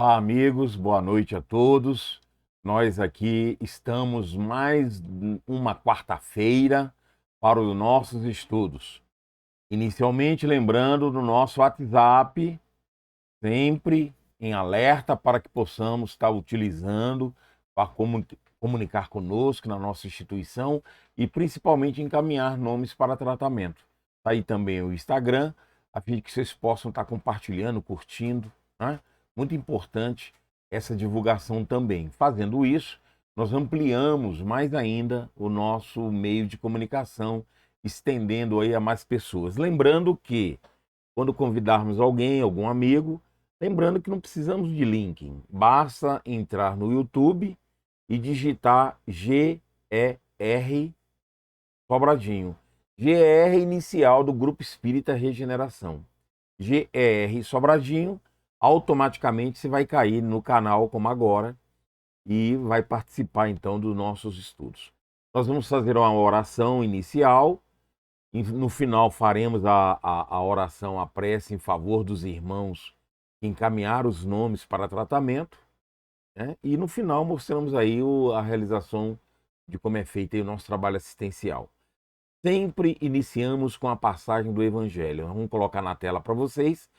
Olá, amigos, boa noite a todos. Nós aqui estamos mais uma quarta-feira para os nossos estudos. Inicialmente, lembrando do nosso WhatsApp, sempre em alerta para que possamos estar utilizando para comunicar conosco na nossa instituição e principalmente encaminhar nomes para tratamento. Está aí também o Instagram, a fim de que vocês possam estar compartilhando, curtindo, né? Muito importante essa divulgação também. Fazendo isso, nós ampliamos mais ainda o nosso meio de comunicação, estendendo aí a mais pessoas. Lembrando que, quando convidarmos alguém, algum amigo, lembrando que não precisamos de link, basta entrar no YouTube e digitar GER Sobradinho. GER inicial do Grupo Espírita Regeneração. GER Sobradinho, automaticamente você vai cair no canal como agora e vai participar então dos nossos estudos. Nós vamos fazer uma oração inicial. No final faremos a oração, a prece em favor dos irmãos que encaminharam os nomes para tratamento, né? E no final mostramos aí a realização de como é feito aí o nosso trabalho assistencial. Sempre iniciamos com a passagem do Evangelho. Vamos colocar na tela para vocês.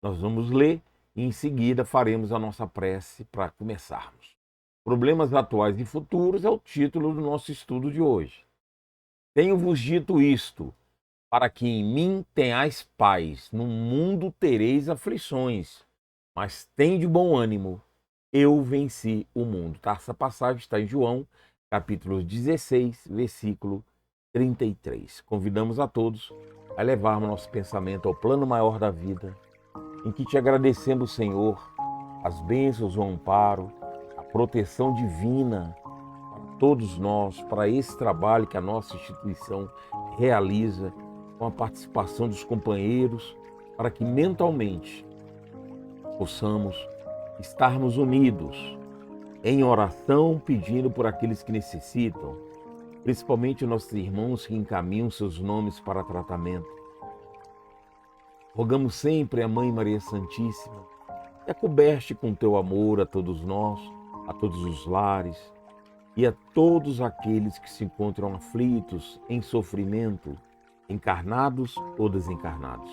Nós vamos ler e em seguida faremos a nossa prece para começarmos. Problemas atuais e futuros é o título do nosso estudo de hoje. Tenho-vos dito isto, para que em mim tenhais paz. No mundo tereis aflições, mas tende bom ânimo. Eu venci o mundo. Tá? Essa passagem está em João, capítulo 16, versículo 33. Convidamos a todos a levarmos nosso pensamento ao plano maior da vida, em que te agradecemos, Senhor, as bênçãos, o amparo, a proteção divina para todos nós, para esse trabalho que a nossa instituição realiza, com a participação dos companheiros, para que mentalmente possamos estarmos unidos em oração, pedindo por aqueles que necessitam, principalmente nossos irmãos que encaminham seus nomes para tratamento. Rogamos sempre a Mãe Maria Santíssima, que acoberte com teu amor a todos nós, a todos os lares e a todos aqueles que se encontram aflitos, em sofrimento, encarnados ou desencarnados.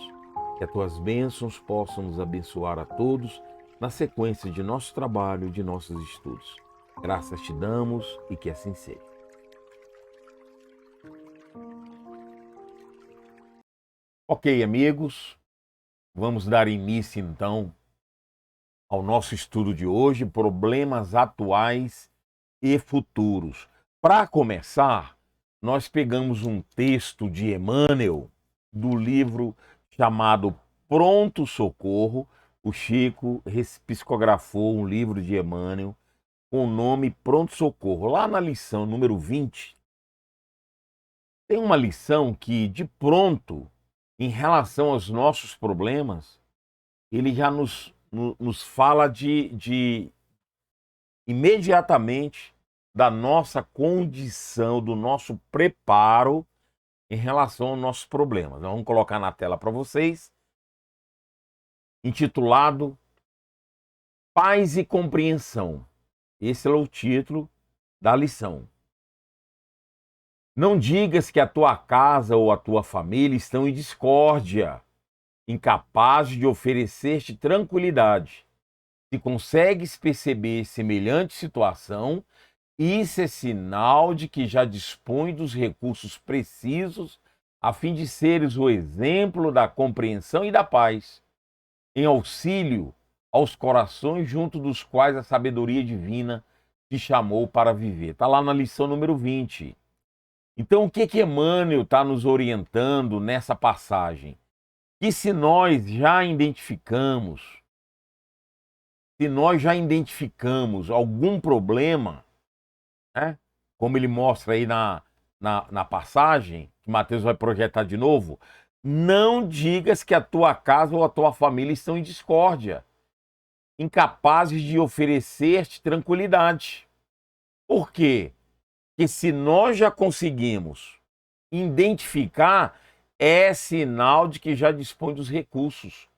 Que as tuas bênçãos possam nos abençoar a todos na sequência de nosso trabalho e de nossos estudos. Graças te damos e que assim seja. Ok, amigos, vamos dar início então ao nosso estudo de hoje, problemas atuais e futuros. Para começar, nós pegamos um texto de Emmanuel, do livro chamado Pronto Socorro. O Chico psicografou um livro de Emmanuel com o nome Pronto Socorro. Lá na lição número 20, tem uma lição que, de pronto, em relação aos nossos problemas, ele já nos fala imediatamente da nossa condição, do nosso preparo em relação aos nossos problemas. Vamos colocar na tela para vocês, intitulado Paz e Compreensão. Esse é o título da lição. Não digas que a tua casa ou a tua família estão em discórdia, incapazes de oferecer-te tranquilidade. Se consegues perceber semelhante situação, isso é sinal de que já dispõe dos recursos precisos a fim de seres o exemplo da compreensão e da paz, em auxílio aos corações junto dos quais a sabedoria divina te chamou para viver. Está lá na lição número 20. Então, o que Emmanuel está nos orientando nessa passagem? Que se nós já identificamos algum problema, né, como ele mostra aí na passagem, que Mateus vai projetar de novo, não digas que a tua casa ou a tua família estão em discórdia, incapazes de oferecer-te tranquilidade. Por quê? Porque se nós já conseguimos identificar, é sinal de que já dispõe dos recursos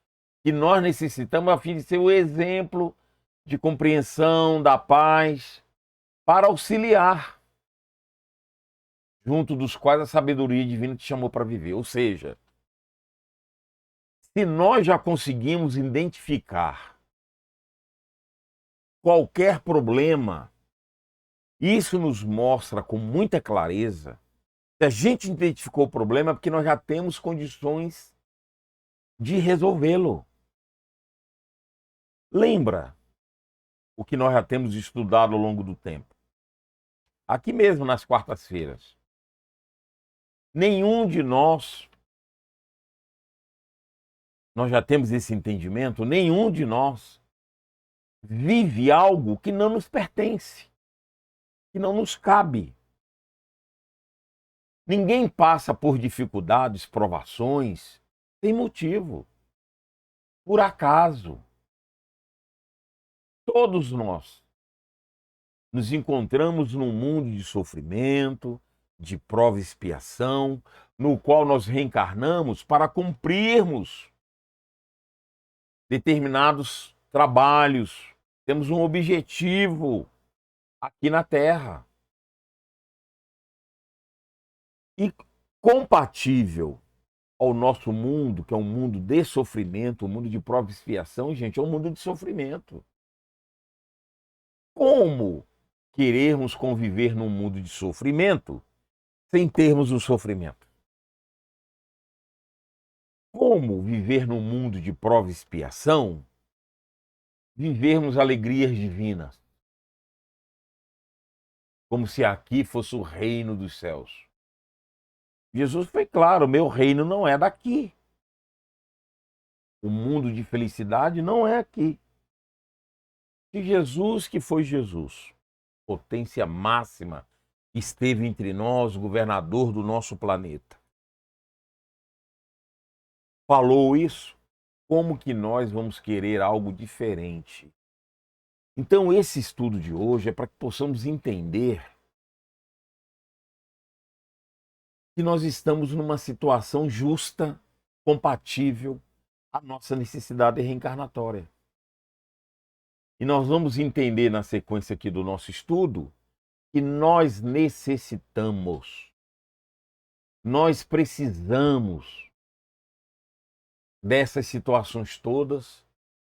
que nós necessitamos a fim de ser o exemplo de compreensão, da paz, para auxiliar, junto dos quais a sabedoria divina te chamou para viver. Ou seja, se nós já conseguimos identificar qualquer problema, isso nos mostra com muita clareza. Se a gente identificou o problema, é porque nós já temos condições de resolvê-lo. Lembra o que nós já temos estudado ao longo do tempo? Aqui mesmo nas quartas-feiras. Nenhum de nós já temos esse entendimento, nenhum de nós vive algo que não nos pertence, que não nos cabe. Ninguém passa por dificuldades, provações, sem motivo, por acaso. Todos nós nos encontramos num mundo de sofrimento, de prova e expiação, no qual nós reencarnamos para cumprirmos determinados trabalhos. Temos um objetivo aqui na Terra. E compatível ao nosso mundo, que é um mundo de sofrimento, um mundo de prova e expiação, gente, é um mundo de sofrimento. Como querermos conviver num mundo de sofrimento sem termos o sofrimento? Como viver num mundo de prova e expiação, vivermos alegrias divinas? Como se aqui fosse o reino dos céus. Jesus foi claro, meu reino não é daqui. O mundo de felicidade não é aqui. Se Jesus, que foi Jesus, potência máxima, esteve entre nós, governador do nosso planeta, falou isso, como que nós vamos querer algo diferente? Então, esse estudo de hoje é para que possamos entender que nós estamos numa situação justa, compatível à nossa necessidade reencarnatória. E nós vamos entender na sequência aqui do nosso estudo que nós necessitamos, nós precisamos dessas situações todas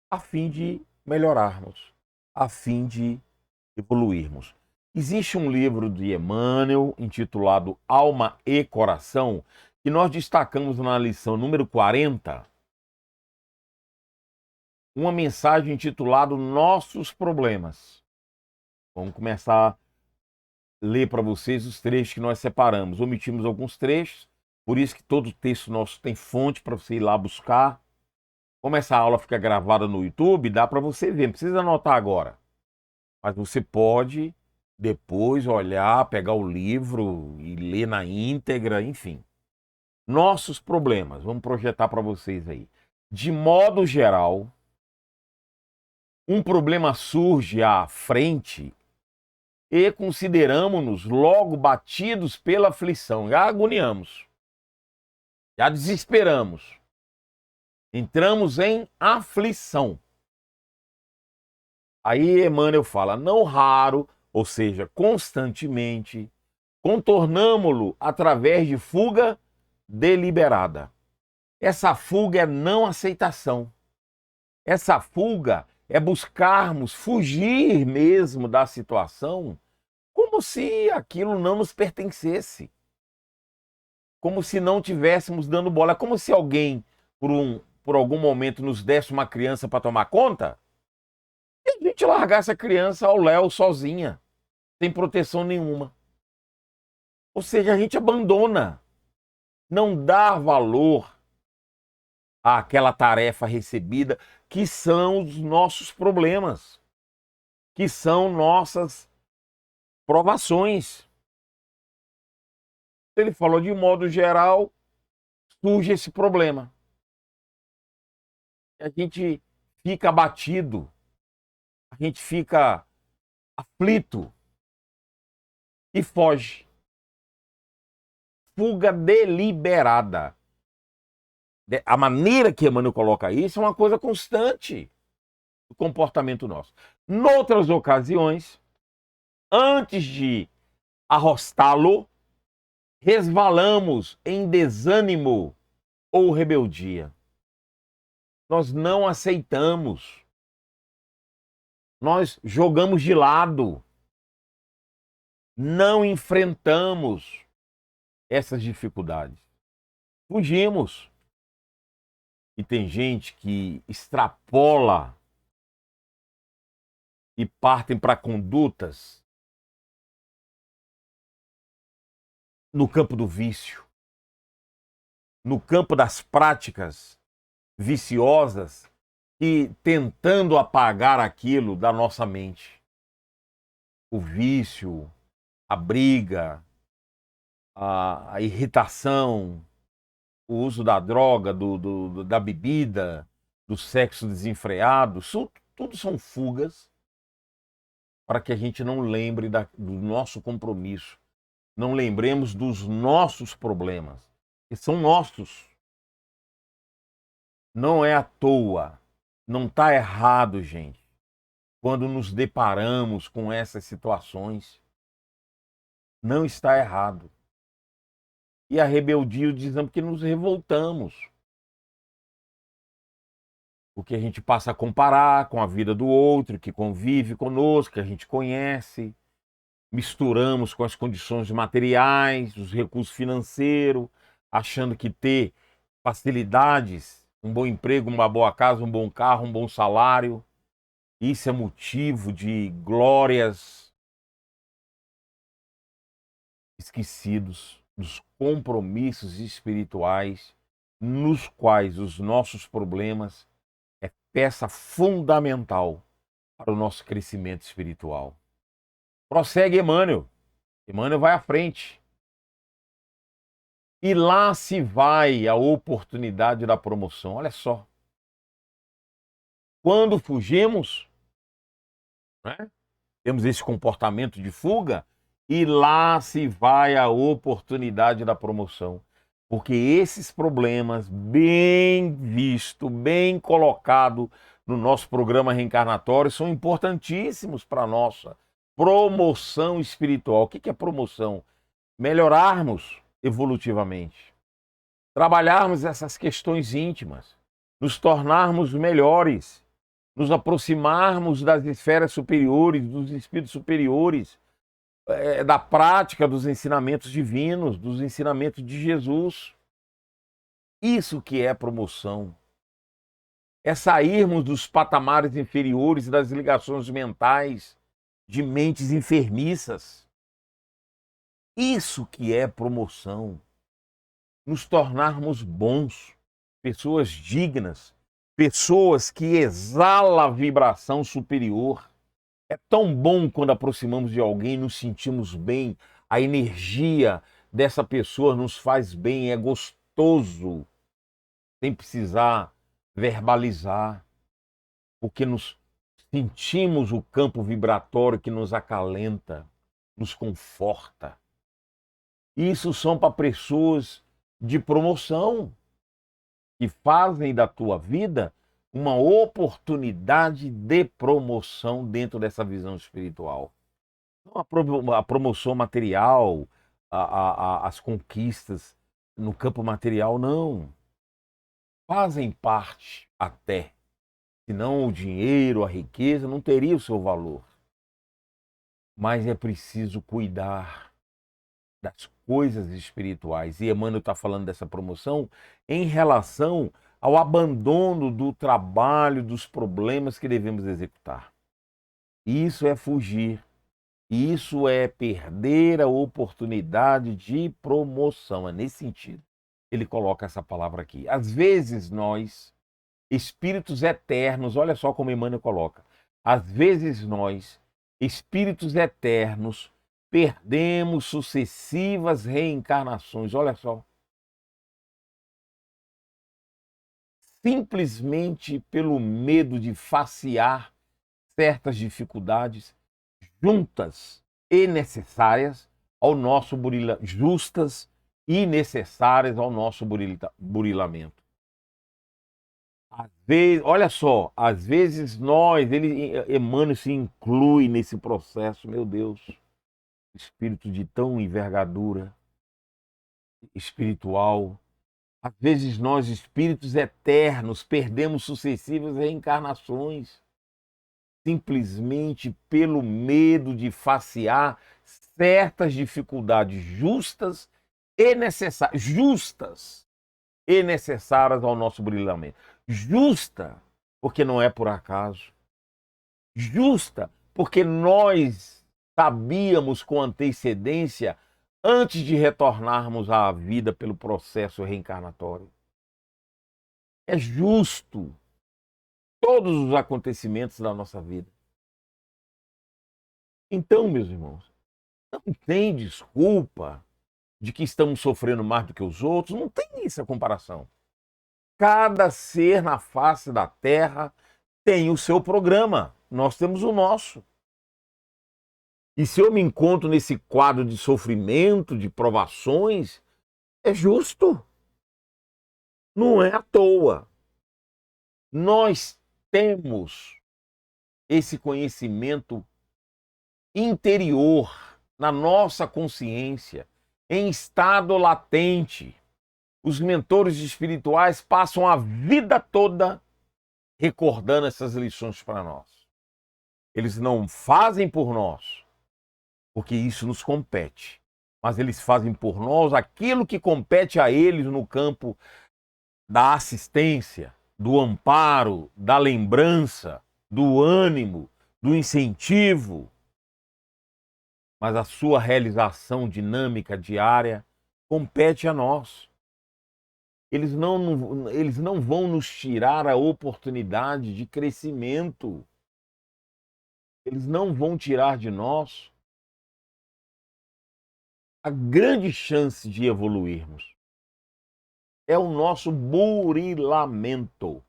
a fim de melhorarmos, a fim de evoluirmos. Existe um livro de Emmanuel intitulado Alma e Coração, que nós destacamos na lição número 40, uma mensagem intitulada Nossos Problemas. Vamos começar a ler para vocês os trechos que nós separamos. Omitimos alguns trechos, por isso que todo texto nosso tem fonte para você ir lá buscar. Como essa aula fica gravada no YouTube, dá para você ver, não precisa anotar agora. Mas você pode depois olhar, pegar o livro e ler na íntegra, enfim. Nossos problemas, vamos projetar para vocês aí. De modo geral, um problema surge à frente e consideramos-nos logo batidos pela aflição. Já agoniamos, já desesperamos. Entramos em aflição. Aí Emmanuel fala, não raro, ou seja, constantemente, contornamo-lo através de fuga deliberada. Essa fuga é não aceitação. Essa fuga é buscarmos fugir mesmo da situação como se aquilo não nos pertencesse. Como se não tivéssemos dando bola. Como se alguém, por algum momento, nos desse uma criança para tomar conta e a gente largasse a criança ao léu sozinha, sem proteção nenhuma. Ou seja, a gente abandona, não dá valor àquela tarefa recebida, que são os nossos problemas, que são nossas provações. Ele falou de modo geral, surge esse problema. A gente fica abatido, a gente fica aflito e foge. Fuga deliberada. A maneira que Emmanuel coloca isso é uma coisa constante. do comportamento nosso. Noutras ocasiões, antes de arrostá-lo, resvalamos em desânimo ou rebeldia. Nós não aceitamos. Nós jogamos de lado. Não enfrentamos essas dificuldades. Fugimos. E tem gente que extrapola e partem para condutas no campo do vício, no campo das práticas viciosas e tentando apagar aquilo da nossa mente. O vício, a briga, a irritação, o uso da droga, da bebida, do sexo desenfreado, tudo são fugas para que a gente não lembre do nosso compromisso, não lembremos dos nossos problemas, que são nossos. Não é à toa, não está errado, gente, quando nos deparamos com essas situações. Não está errado. E a rebeldia, o desânimo, que nos revoltamos. Porque a gente passa a comparar com a vida do outro, que convive conosco, que a gente conhece. Misturamos com as condições materiais, os recursos financeiros, achando que ter facilidades, um bom emprego, uma boa casa, um bom carro, um bom salário, isso é motivo de glórias, esquecidos dos compromissos espirituais, nos quais os nossos problemas é peça fundamental para o nosso crescimento espiritual. Prossegue Emmanuel. Emmanuel vai à frente. E lá se vai a oportunidade da promoção. Olha só. Quando fugimos, né, temos esse comportamento de fuga, e lá se vai a oportunidade da promoção. Porque esses problemas, bem visto, bem colocado no nosso programa reencarnatório, são importantíssimos para a nossa promoção espiritual. O que é promoção? Melhorarmos evolutivamente, trabalharmos essas questões íntimas, nos tornarmos melhores, nos aproximarmos das esferas superiores, dos espíritos superiores, da prática dos ensinamentos divinos, dos ensinamentos de Jesus. Isso que é promoção. É sairmos dos patamares inferiores das ligações mentais, de mentes enfermiças. Isso que é promoção. Nos tornarmos bons, pessoas dignas, pessoas que exalam a vibração superior. É tão bom quando aproximamos de alguém, nos sentimos bem, a energia dessa pessoa nos faz bem, é gostoso, sem precisar verbalizar, porque nos sentimos o campo vibratório que nos acalenta, nos conforta. Isso são para pessoas de promoção, que fazem da tua vida uma oportunidade de promoção dentro dessa visão espiritual. Não a promoção material, as conquistas no campo material, não. Fazem parte até. Senão o dinheiro, a riqueza não teria o seu valor. Mas é preciso cuidar das coisas espirituais. E Emmanuel está falando dessa promoção em relação ao abandono do trabalho, dos problemas que devemos executar. Isso é fugir. Isso é perder a oportunidade de promoção. É nesse sentido. Ele coloca essa palavra aqui. Às vezes nós, espíritos eternos, olha só como Emmanuel coloca. Às vezes nós, espíritos eternos, perdemos sucessivas reencarnações. Olha só. Simplesmente pelo medo de facear certas dificuldades juntas e necessárias ao nosso justas e necessárias ao nosso burilamento. Às vezes, olha só, às vezes Emmanuel se inclui nesse processo, meu Deus, espírito de tão envergadura espiritual. Às vezes nós, espíritos eternos, perdemos sucessivas reencarnações simplesmente pelo medo de facear certas dificuldades justas e necessárias ao nosso brilhamento. Justa, porque não é por acaso. Justa, porque nós sabíamos com antecedência antes de retornarmos à vida pelo processo reencarnatório. É justo todos os acontecimentos da nossa vida. Então, meus irmãos, não tem desculpa de que estamos sofrendo mais do que os outros, não tem essa comparação. Cada ser na face da Terra tem o seu programa, nós temos o nosso. E se eu me encontro nesse quadro de sofrimento, de provações, é justo. Não é à toa. Nós temos esse conhecimento interior na nossa consciência, em estado latente. Os mentores espirituais passam a vida toda recordando essas lições para nós. Eles não fazem por nós, porque isso nos compete, mas eles fazem por nós aquilo que compete a eles no campo da assistência, do amparo, da lembrança, do ânimo, do incentivo. Mas a sua realização dinâmica diária compete a nós. Eles não vão nos tirar a oportunidade de crescimento. Eles não vão tirar de nós a grande chance de evoluirmos. É o nosso burilamento.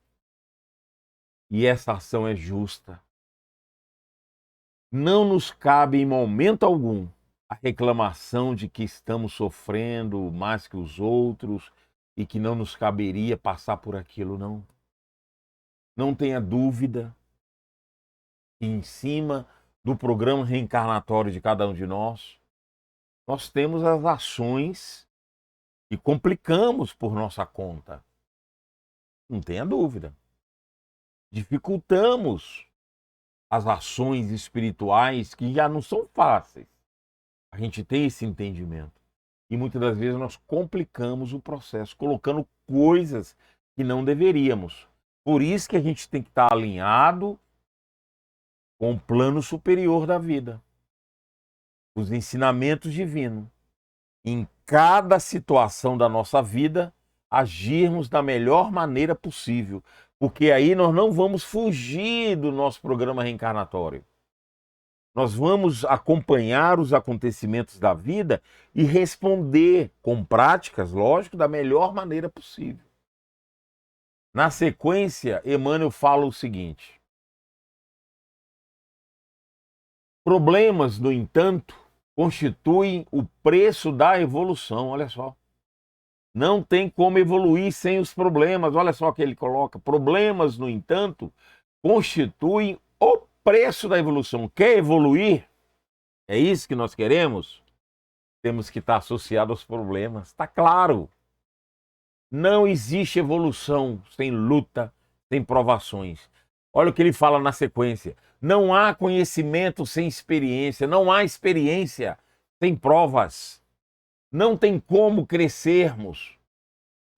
E essa ação é justa. Não nos cabe em momento algum a reclamação de que estamos sofrendo mais que os outros e que não nos caberia passar por aquilo, não. Não tenha dúvida que em cima do programa reencarnatório de cada um de nós temos as ações que complicamos por nossa conta. Não tenha dúvida. Dificultamos as ações espirituais que já não são fáceis. A gente tem esse entendimento. E muitas das vezes nós complicamos o processo, colocando coisas que não deveríamos. Por isso que a gente tem que estar alinhado com o plano superior da vida. Os ensinamentos divinos. Em cada situação da nossa vida, agirmos da melhor maneira possível. Porque aí nós não vamos fugir do nosso programa reencarnatório. Nós vamos acompanhar os acontecimentos da vida e responder com práticas, lógico, da melhor maneira possível. Na sequência, Emmanuel fala o seguinte: problemas, no entanto, constituem o preço da evolução. Olha só. Não tem como evoluir sem os problemas. Olha só o que ele coloca. Problemas, no entanto, constituem o preço da evolução. Quer evoluir? É isso que nós queremos? Temos que estar associado aos problemas. Está claro. Não existe evolução sem luta, sem provações. Olha o que ele fala na sequência. Não há conhecimento sem experiência. Não há experiência sem provas. Não tem como crescermos.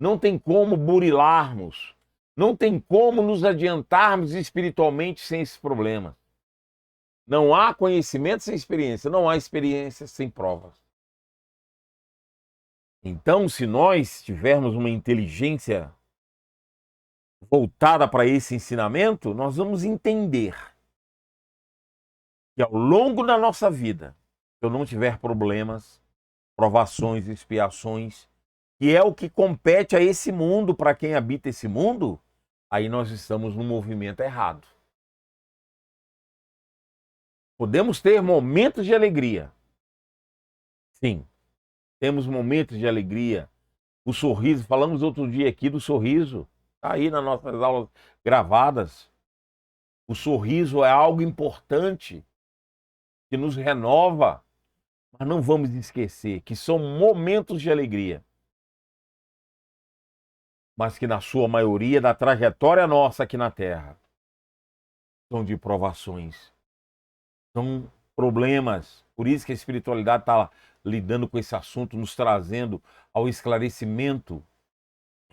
Não tem como burilarmos. Não tem como nos adiantarmos espiritualmente sem esses problemas. Não há conhecimento sem experiência. Não há experiência sem provas. Então, se nós tivermos uma inteligência voltada para esse ensinamento, nós vamos entender que ao longo da nossa vida, se eu não tiver problemas, provações, expiações, que é o que compete a esse mundo, para quem habita esse mundo, aí nós estamos no movimento errado. Podemos ter momentos de alegria. Sim, temos momentos de alegria. O sorriso, falamos outro dia aqui do sorriso. Tá aí nas nossas aulas gravadas. O sorriso é algo importante que nos renova, mas não vamos esquecer que são momentos de alegria, mas que na sua maioria da trajetória nossa aqui na Terra são de provações, são problemas. Por isso que a espiritualidade está lidando com esse assunto, nos trazendo ao esclarecimento,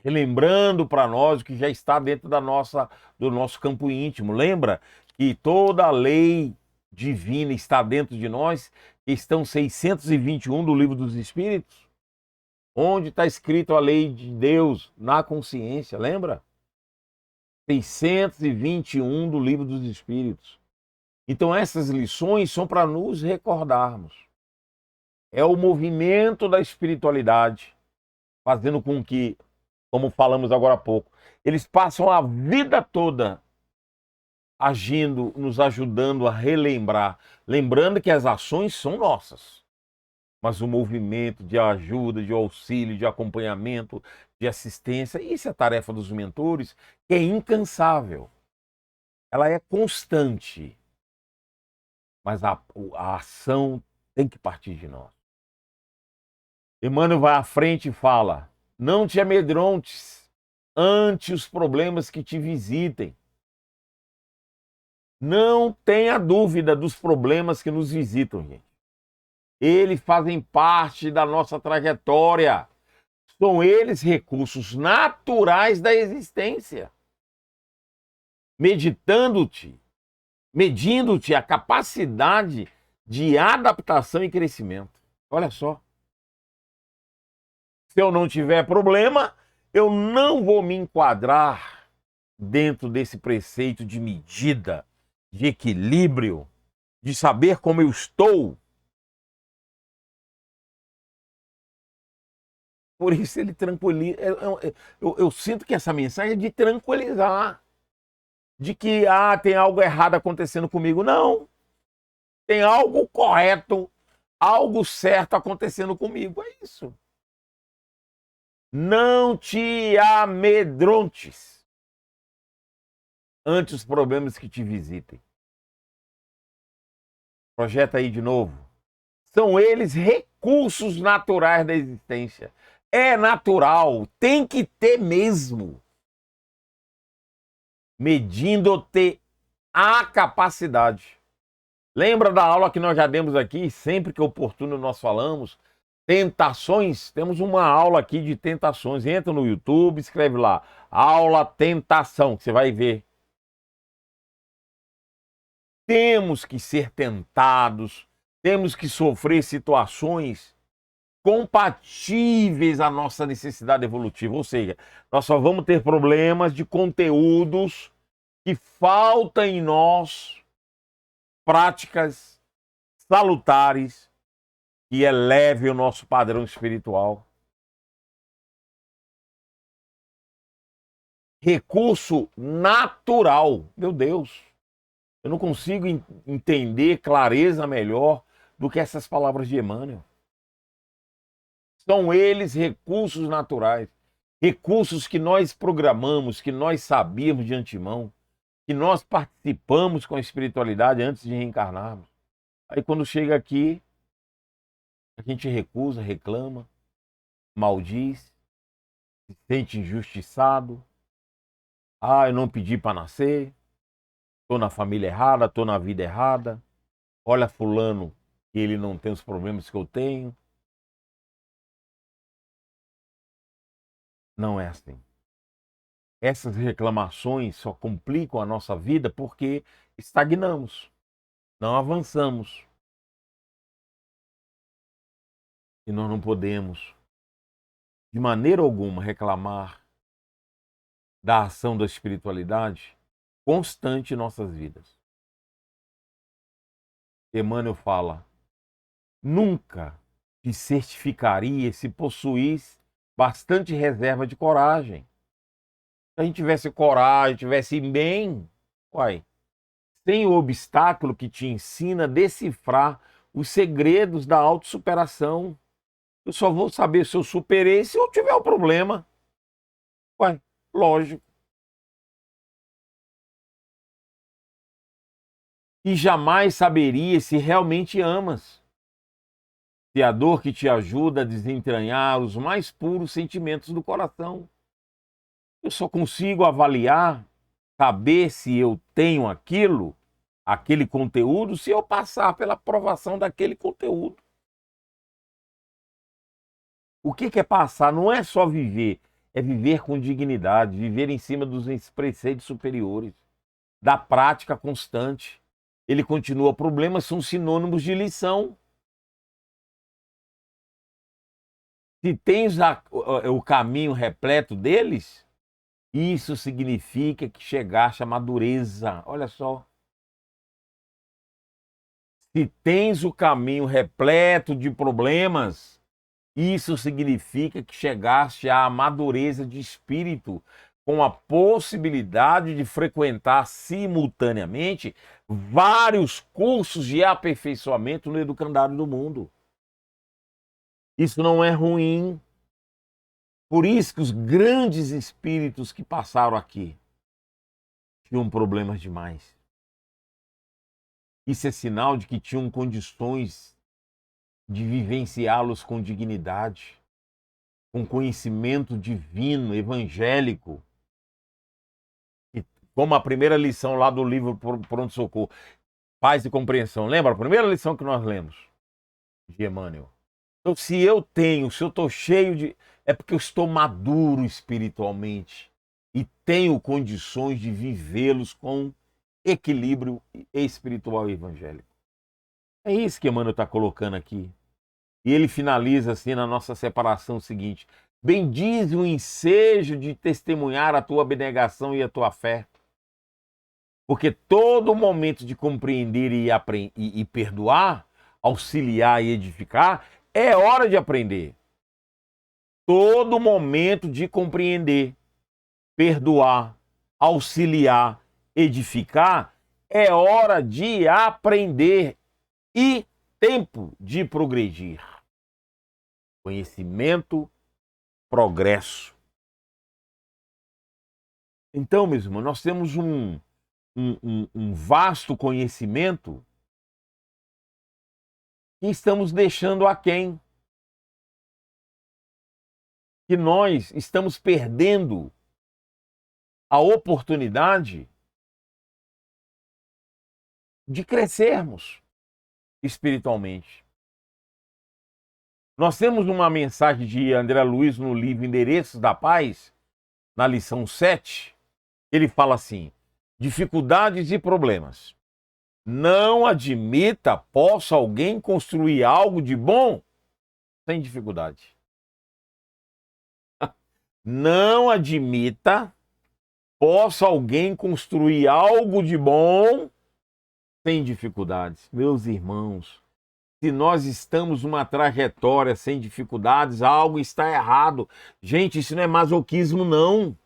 relembrando para nós o que já está dentro do nosso campo íntimo. Lembra que toda a lei divina está dentro de nós, estão 621 do Livro dos Espíritos, onde está escrito a lei de Deus na consciência, lembra? 621 do Livro dos Espíritos. Então essas lições são para nos recordarmos. É o movimento da espiritualidade fazendo com que, como falamos agora há pouco, eles passam a vida toda agindo, nos ajudando a relembrar, lembrando que as ações são nossas, mas o movimento de ajuda, de auxílio, de acompanhamento, de assistência, isso é a tarefa dos mentores, que é incansável. Ela é constante, mas a ação tem que partir de nós. Emmanuel vai à frente e fala: não te amedrontes ante os problemas que te visitem. Não tenha dúvida dos problemas que nos visitam, gente. Eles fazem parte da nossa trajetória. São eles recursos naturais da existência. Medindo-te a capacidade de adaptação e crescimento. Olha só. Se eu não tiver problema, eu não vou me enquadrar dentro desse preceito de medida, de equilíbrio, de saber como eu estou. Por isso ele tranquiliza. Eu sinto que essa mensagem é de tranquilizar. De que tem algo errado acontecendo comigo. Não. Tem algo correto, algo certo acontecendo comigo. É isso. Não te amedrontes ante os problemas que te visitem. Projeta aí de novo. São eles recursos naturais da existência. É natural, tem que ter mesmo. Medindo-te a capacidade. Lembra da aula que nós já demos aqui? Sempre que oportuno nós falamos. Tentações, temos uma aula aqui de tentações. Entra no YouTube, escreve lá, aula tentação, que você vai ver. Temos que ser tentados, temos que sofrer situações compatíveis à nossa necessidade evolutiva. Ou seja, nós só vamos ter problemas de conteúdos que faltam em nós, práticas salutares que eleve o nosso padrão espiritual. Recurso natural. Meu Deus, eu não consigo entender clareza melhor do que essas palavras de Emmanuel. São eles recursos naturais. Recursos que nós programamos, que nós sabíamos de antemão, que nós participamos com a espiritualidade antes de reencarnarmos. Aí quando chega aqui, a gente recusa, reclama, maldiz, se sente injustiçado. Eu não pedi para nascer, estou na família errada, estou na vida errada. Olha fulano, que ele não tem os problemas que eu tenho. Não é assim. Essas reclamações só complicam a nossa vida porque estagnamos, não avançamos. E nós não podemos, de maneira alguma, reclamar da ação da espiritualidade constante em nossas vidas. Emmanuel fala: nunca te certificaria se possuísse bastante reserva de coragem. Se a gente tivesse coragem, tivesse bem, sem o obstáculo que te ensina a decifrar os segredos da autossuperação. Eu só vou saber se eu superei se eu tiver o problema. Lógico. e jamais saberia se realmente amas. Se a dor que te ajuda a desentranhar os mais puros sentimentos do coração. Eu só consigo avaliar, saber se eu tenho aquilo, aquele conteúdo, se eu passar pela aprovação daquele conteúdo. O que é passar? Não é só viver, é viver com dignidade, viver em cima dos preceitos superiores, da prática constante. Ele continua, problemas são sinônimos de lição. Se tens o caminho repleto deles, isso significa que chegaste à madureza. Olha só. Se tens o caminho repleto de problemas, isso significa que chegaste à madureza de espírito, com a possibilidade de frequentar simultaneamente vários cursos de aperfeiçoamento no educandário do mundo. Isso não é ruim. Por isso que os grandes espíritos que passaram aqui tinham problemas demais. Isso é sinal de que tinham condições de vivenciá-los com dignidade, com conhecimento divino, evangélico. E como a primeira lição lá do livro Pronto-Socorro, Paz e Compreensão. Lembra a primeira lição que nós lemos? De Emmanuel. Então, se eu estou cheio de... É porque eu estou maduro espiritualmente e tenho condições de vivê-los com equilíbrio espiritual e evangélico. É isso que Emmanuel está colocando aqui. E ele finaliza assim na nossa separação o seguinte: bendize o ensejo de testemunhar a tua abnegação e a tua fé. Porque todo momento de compreender e perdoar, auxiliar e edificar, é hora de aprender. Todo momento de compreender, perdoar, auxiliar, edificar, é hora de aprender e tempo de progredir. Conhecimento, progresso. Então, meus irmãos, nós temos um vasto conhecimento que estamos deixando aquém. Que nós estamos perdendo a oportunidade de crescermos espiritualmente. Nós temos uma mensagem de André Luiz no livro Endereços da Paz, na lição 7. Ele fala assim: dificuldades e problemas. Não admita possa alguém construir algo de bom sem dificuldade. Não admita possa alguém construir algo de bom sem dificuldades. Meus irmãos, se nós estamos numa trajetória sem dificuldades, algo está errado. Gente, isso não é masoquismo, não.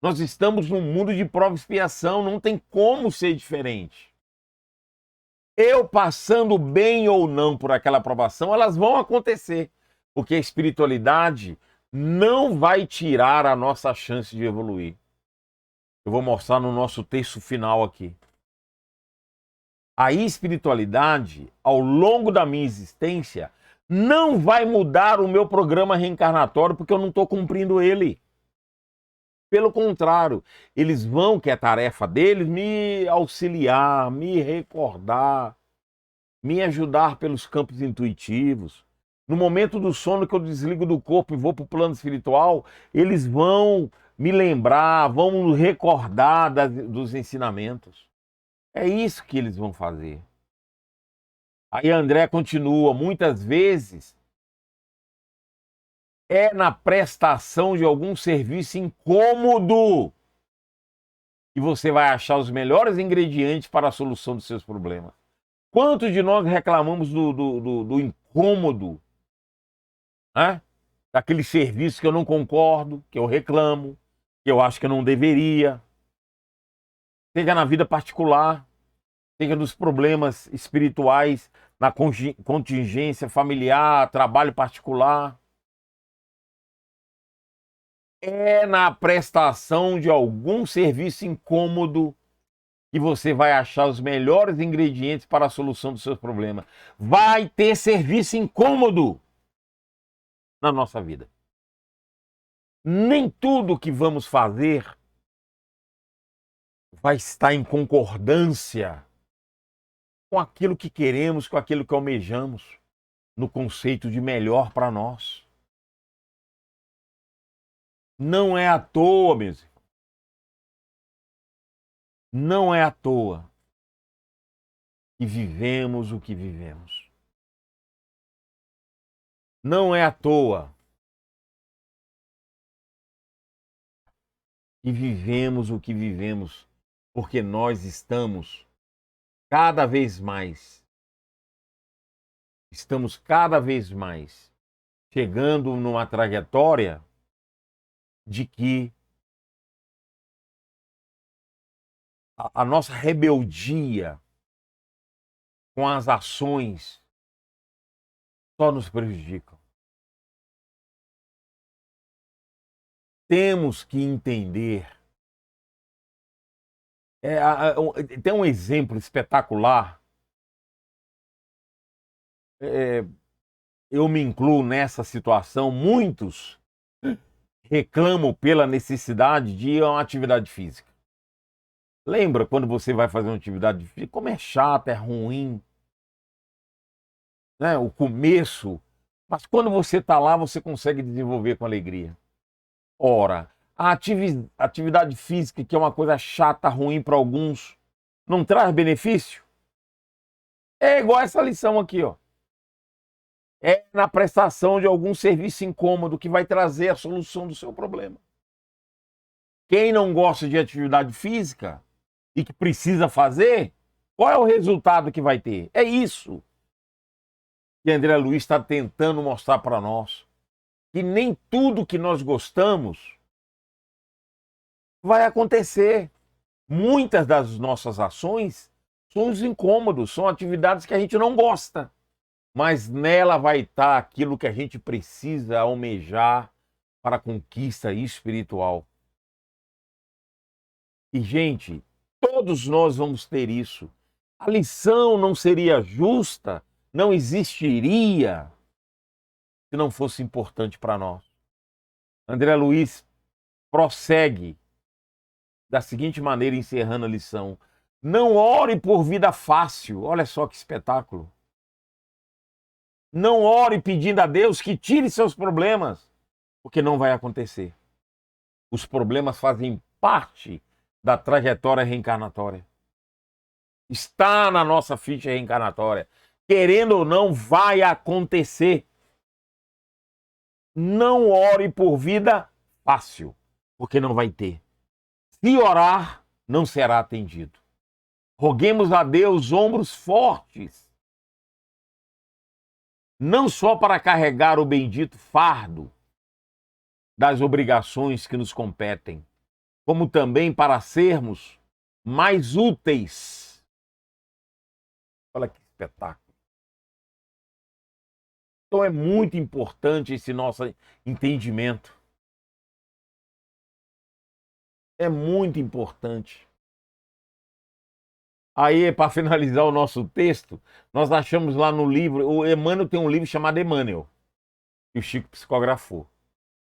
Nós estamos num mundo de prova e expiação, não tem como ser diferente. Eu passando bem ou não por aquela provação, elas vão acontecer, porque a espiritualidade não vai tirar a nossa chance de evoluir. Eu vou mostrar no nosso texto final aqui. A espiritualidade, ao longo da minha existência, não vai mudar o meu programa reencarnatório porque eu não estou cumprindo ele. Pelo contrário, eles vão, que é a tarefa deles, me auxiliar, me recordar, me ajudar pelos campos intuitivos. No momento do sono que eu desligo do corpo e vou para o plano espiritual, eles vão me lembrar, vão recordar dos ensinamentos. É isso que eles vão fazer. Aí André continua, muitas vezes é na prestação de algum serviço incômodo que você vai achar os melhores ingredientes para a solução dos seus problemas. Quantos de nós reclamamos do incômodo, né? Daquele serviço que eu não concordo, que eu reclamo, que eu acho que eu não deveria, seja na vida particular, seja nos problemas espirituais, na contingência familiar, trabalho particular. É na prestação de algum serviço incômodo que você vai achar os melhores ingredientes para a solução dos seus problemas. Vai ter serviço incômodo na nossa vida. Nem tudo que vamos fazer vai estar em concordância com aquilo que queremos, com aquilo que almejamos, no conceito de melhor para nós. Não é à toa, meus irmãos. Não é à toa que vivemos o que vivemos. Não é à toa que vivemos o que vivemos, porque nós estamos cada vez mais chegando numa trajetória de que a nossa rebeldia com as ações só nos prejudicam. Temos que entender. Tem um exemplo espetacular. Eu me incluo nessa situação. Muitos reclamam pela necessidade de ir a uma atividade física. Lembra quando você vai fazer uma atividade física? Como é chato, é ruim, né? O começo. Mas quando você está lá, você consegue desenvolver com alegria. Ora, a atividade física, que é uma coisa chata, ruim para alguns, não traz benefício? É igual essa lição aqui, ó. É na prestação de algum serviço incômodo que vai trazer a solução do seu problema. Quem não gosta de atividade física e que precisa fazer, qual é o resultado que vai ter? É isso que André Luiz está tentando mostrar para nós. Que nem tudo que nós gostamos vai acontecer. Muitas das nossas ações são os incômodos, são atividades que a gente não gosta. Mas nela vai estar aquilo que a gente precisa almejar para a conquista espiritual. E, gente, todos nós vamos ter isso. A lição não seria justa, não existiria se não fosse importante para nós. André Luiz prossegue da seguinte maneira, encerrando a lição. Não ore por vida fácil. Olha só que espetáculo. Não ore pedindo a Deus que tire seus problemas, porque não vai acontecer. Os problemas fazem parte da trajetória reencarnatória. Está na nossa ficha reencarnatória. Querendo ou não, vai acontecer. Não ore por vida fácil, porque não vai ter. Se orar, não será atendido. Roguemos a Deus ombros fortes, não só para carregar o bendito fardo das obrigações que nos competem, como também para sermos mais úteis. Olha que espetáculo. Então é muito importante esse nosso entendimento. É muito importante. Aí, para finalizar o nosso texto, nós achamos lá no livro, o Emmanuel tem um livro chamado Emmanuel, que o Chico psicografou.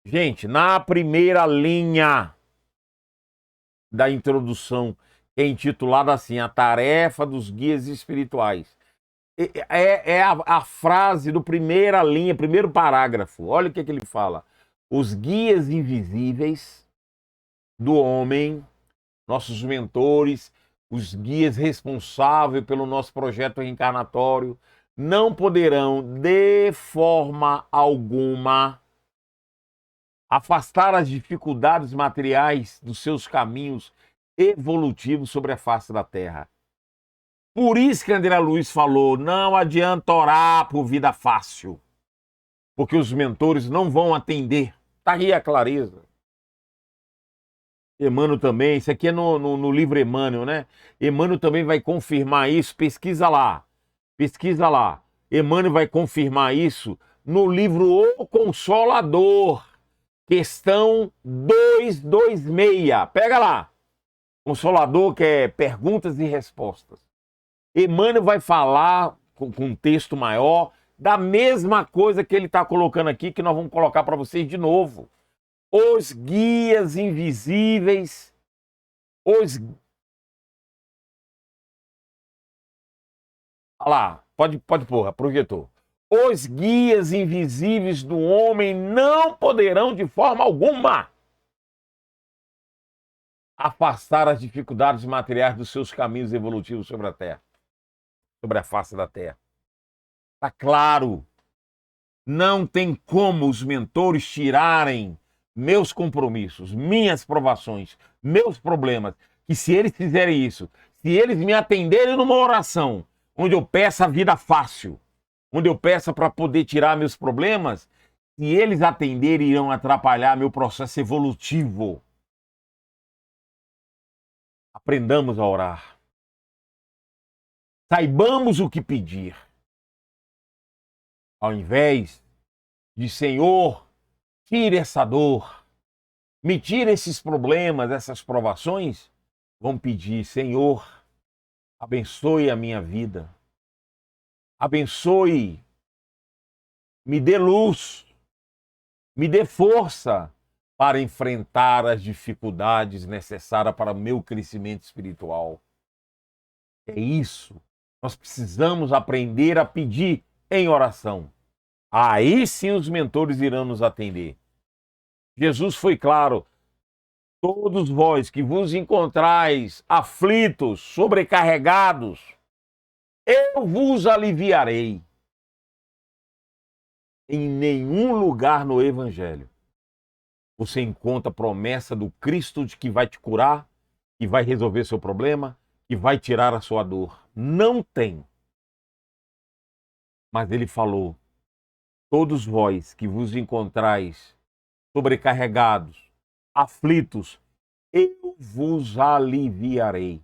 Gente, na primeira linha da introdução, é intitulada assim, A Tarefa dos Guias Espirituais. É a frase do primeira linha, primeiro parágrafo. Olha o que ele fala. Os guias invisíveis do homem, nossos mentores, os guias responsáveis pelo nosso projeto reencarnatório, não poderão, de forma alguma, afastar as dificuldades materiais dos seus caminhos evolutivos sobre a face da Terra. Por isso que André Luiz falou, não adianta orar por vida fácil, porque os mentores não vão atender. Está aí a clareza. Emmanuel também, isso aqui é no livro Emmanuel, né? Emmanuel também vai confirmar isso, pesquisa lá. Emmanuel vai confirmar isso no livro O Consolador, questão 226. Pega lá. Consolador quer perguntas e respostas. Emmanuel vai falar com um texto maior da mesma coisa que ele está colocando aqui, que nós vamos colocar para vocês de novo. Os guias invisíveis, os... Olha lá, pode pôr, projetor. Os guias invisíveis do homem não poderão de forma alguma afastar as dificuldades materiais dos seus caminhos evolutivos sobre a Terra, sobre a face da Terra. Está claro. Não tem como os mentores tirarem meus compromissos, minhas provações, meus problemas. Que se eles fizerem isso, se eles me atenderem numa oração, onde eu peço a vida fácil, onde eu peço para poder tirar meus problemas, se eles atenderem, irão atrapalhar meu processo evolutivo. Aprendamos a orar. Saibamos o que pedir. Ao invés de Senhor, tire essa dor, me tire esses problemas, essas provações, vamos pedir, Senhor, abençoe a minha vida, abençoe, me dê luz, me dê força para enfrentar as dificuldades necessárias para o meu crescimento espiritual. É isso. Nós precisamos aprender a pedir em oração. Aí sim os mentores irão nos atender. Jesus foi claro: todos vós que vos encontrais aflitos, sobrecarregados, eu vos aliviarei. Em nenhum lugar no Evangelho você encontra a promessa do Cristo de que vai te curar, que vai resolver seu problema, que vai tirar a sua dor. Não tem. Mas ele falou: todos vós que vos encontrais sobrecarregados, aflitos, eu vos aliviarei.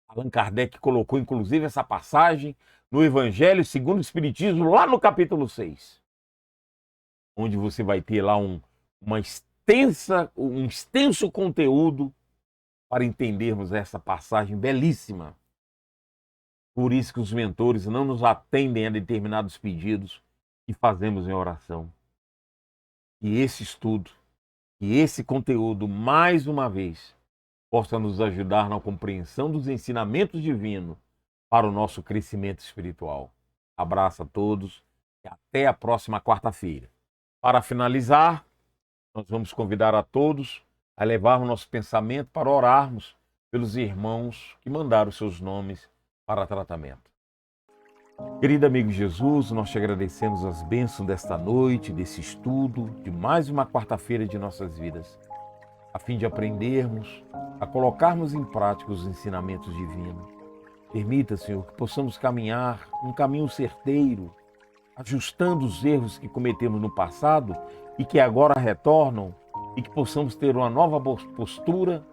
Allan Kardec colocou inclusive essa passagem no Evangelho segundo o Espiritismo, lá no capítulo 6. Onde você vai ter lá um extenso conteúdo para entendermos essa passagem belíssima. Por isso que os mentores não nos atendem a determinados pedidos que fazemos em oração. E esse estudo, e esse conteúdo, mais uma vez, possa nos ajudar na compreensão dos ensinamentos divinos para o nosso crescimento espiritual. Abraço a todos e até a próxima quarta-feira. Para finalizar, nós vamos convidar a todos a levarmos nosso pensamento para orarmos pelos irmãos que mandaram seus nomes para tratamento. Querido amigo Jesus, nós te agradecemos as bênçãos desta noite, desse estudo, de mais uma quarta-feira de nossas vidas, a fim de aprendermos a colocarmos em prática os ensinamentos divinos. Permita, Senhor, que possamos caminhar um caminho certeiro, ajustando os erros que cometemos no passado e que agora retornam, e que possamos ter uma nova postura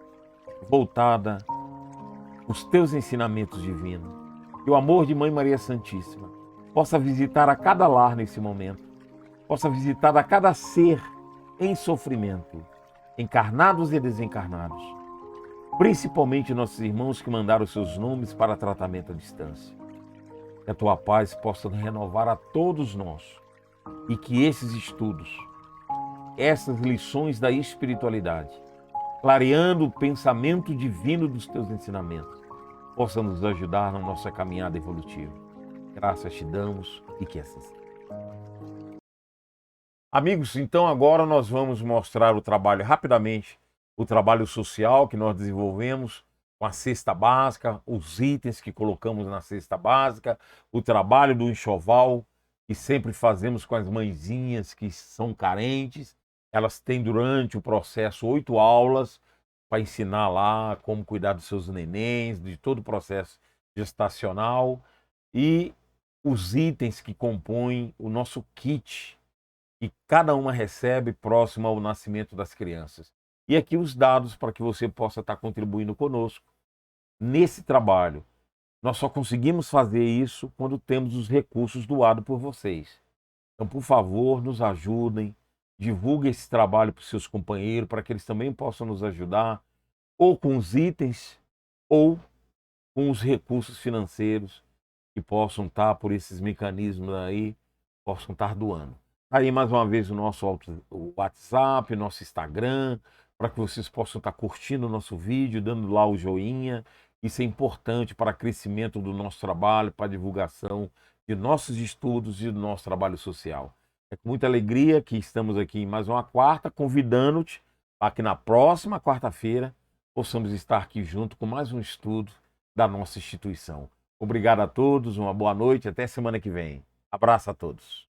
voltada aos teus ensinamentos divinos. Que o amor de Mãe Maria Santíssima possa visitar a cada lar nesse momento, possa visitar a cada ser em sofrimento, encarnados e desencarnados, principalmente nossos irmãos que mandaram seus nomes para tratamento à distância. Que a tua paz possa renovar a todos nós e que esses estudos, essas lições da espiritualidade, clareando o pensamento divino dos teus ensinamentos, possam nos ajudar na nossa caminhada evolutiva. Graças te damos e que assim seja. Amigos, então agora nós vamos mostrar o trabalho rapidamente, o trabalho social que nós desenvolvemos com a cesta básica, os itens que colocamos na cesta básica, o trabalho do enxoval que sempre fazemos com as mãezinhas que são carentes. Elas têm durante o processo 8 aulas para ensinar lá como cuidar dos seus nenéns, de todo o processo gestacional e os itens que compõem o nosso kit que cada uma recebe próximo ao nascimento das crianças. E aqui os dados para que você possa estar contribuindo conosco nesse trabalho. Nós só conseguimos fazer isso quando temos os recursos doados por vocês. Então, por favor, nos ajudem, divulguem esse trabalho para os seus companheiros, para que eles também possam nos ajudar ou com os itens, ou com os recursos financeiros que possam estar por esses mecanismos aí, possam estar doando. Aí, mais uma vez, o nosso WhatsApp, nosso Instagram, para que vocês possam estar curtindo o nosso vídeo, dando lá o joinha. Isso é importante para o crescimento do nosso trabalho, para a divulgação de nossos estudos e do nosso trabalho social. É com muita alegria que estamos aqui em mais uma quarta, convidando-te para que na próxima quarta-feira possamos estar aqui junto com mais um estudo da nossa instituição. Obrigado a todos, uma boa noite, até semana que vem. Abraço a todos.